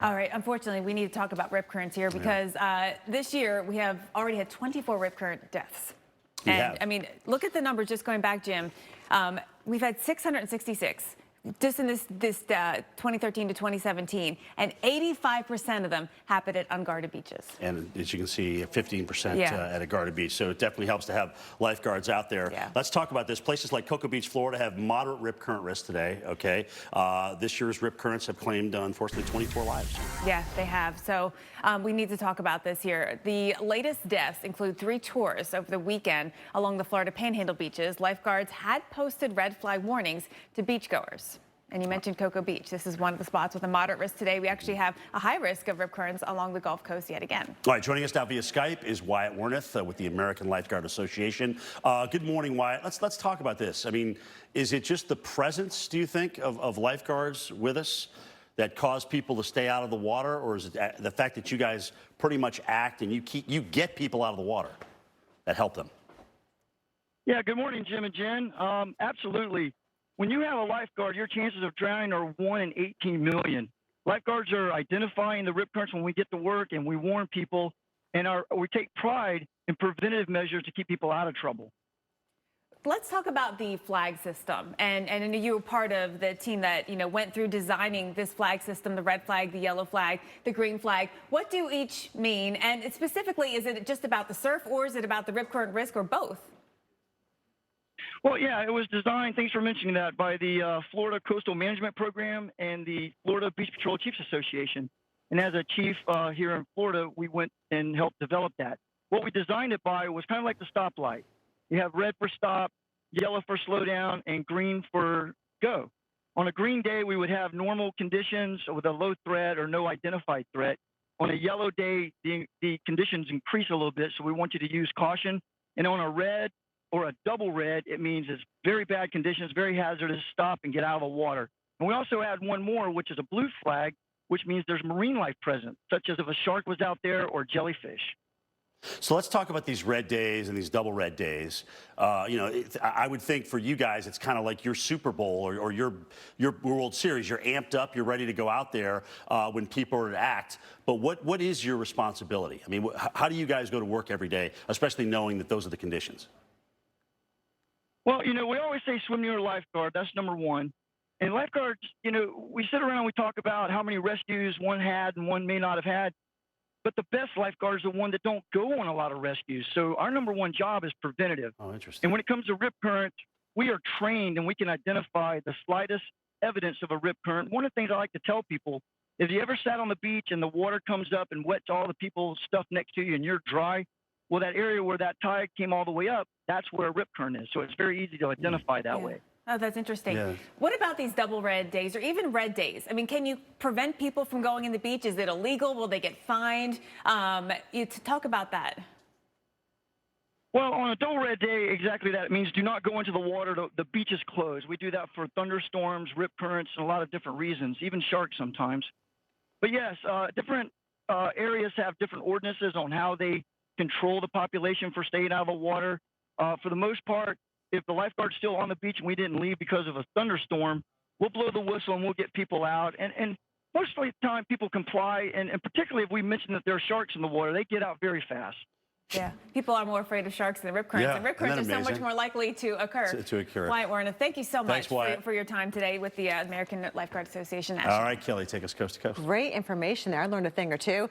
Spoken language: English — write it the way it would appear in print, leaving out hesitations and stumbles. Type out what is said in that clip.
All right, unfortunately, we need to talk about rip currents here because this year we have already had 24 rip current deaths. I mean, look at the numbers just going back, Jim. We've had 666 just in this 2013 to 2017, and 85% of them happened at unguarded beaches. And as you can see, 15% at a guarded beach. So it definitely helps to have lifeguards out there. Yeah. Let's talk about this. Places like Cocoa Beach, Florida have moderate rip current risk today, okay? This year's rip currents have claimed, unfortunately, 24 lives. Yeah, they have. So we need to talk about this here. The latest deaths include 3 tours over the weekend along the Florida Panhandle beaches. Lifeguards had posted red flag warnings to beachgoers. And you mentioned Cocoa Beach. This is one of the spots with a moderate risk today. We actually have a high risk of rip currents along the Gulf Coast yet again. All right, joining us now via Skype is Wyatt Warneth with the American Lifeguard Association. Good morning, Wyatt. Let's talk about this. I mean, is it just the presence, do you think, of lifeguards with us that cause people to stay out of the water, or is it the fact that you guys pretty much act and you get people out of the water that help them? Yeah. Good morning, Jim and Jen. Absolutely. When you have a lifeguard, your chances of drowning are 1 in 18 million. Lifeguards are identifying the rip currents when we get to work, and we warn people, and we take pride in preventative measures to keep people out of trouble. Let's talk about the flag system. And you were part of the team that went through designing this flag system: the red flag, the yellow flag, the green flag. What do each mean? And specifically, is it just about the surf, or is it about the rip current risk, or both? Well, yeah, it was designed, thanks for mentioning that, by the Florida Coastal Management Program and the Florida Beach Patrol Chiefs Association. And as a chief here in Florida, we went and helped develop that. What we designed it by was kind of like the stoplight. You have red for stop, yellow for slow down, and green for go. On a green day, we would have normal conditions with a low threat or no identified threat. On a yellow day, the conditions increase a little bit, so we want you to use caution. And on a red or a double red, it means it's very bad conditions, very hazardous, stop and get out of the water. And we also add one more, which is a blue flag, which means there's marine life present, such as if a shark was out there or jellyfish. So let's talk about these red days and these double red days. I would think for you guys, it's kind of like your Super Bowl or your World Series. You're amped up, you're ready to go out there when people are to act. But what is your responsibility? I mean, how do you guys go to work every day, especially knowing that those are the conditions? Well, we always say swim near a lifeguard. That's number one. And lifeguards, we sit around and we talk about how many rescues one had and one may not have had. But the best lifeguards are the one that don't go on a lot of rescues. So our number one job is preventative. Oh, interesting. And when it comes to rip current, we are trained and we can identify the slightest evidence of a rip current. One of the things I like to tell people, if you ever sat on the beach and the water comes up and wets all the people's stuff next to you and you're dry, well, that area where that tide came all the way up, that's where a rip current is. So it's very easy to identify that way. Oh, that's interesting. Yeah. What about these double red days or even red days? I mean, can you prevent people from going in the beach? Is it illegal? Will they get fined? Talk about that. Well, on a double red day, exactly that. It means do not go into the water. The beach is closed. We do that for thunderstorms, rip currents, and a lot of different reasons, even sharks sometimes. But yes, different areas have different ordinances on how they control the population for staying out of the water. For the most part, if the lifeguard's still on the beach and we didn't leave because of a thunderstorm, we'll blow the whistle and we'll get people out. And most of the time, people comply. And particularly if we mention that there are sharks in the water, they get out very fast. Yeah, people are more afraid of sharks than rip currents. Yeah, and rip currents are so much more likely to occur. To occur. Wyatt Warner, thank you so much Thanks, for your time today with the American Lifeguard Association National. All right, Kelly, take us coast to coast. Great information there. I learned a thing or two.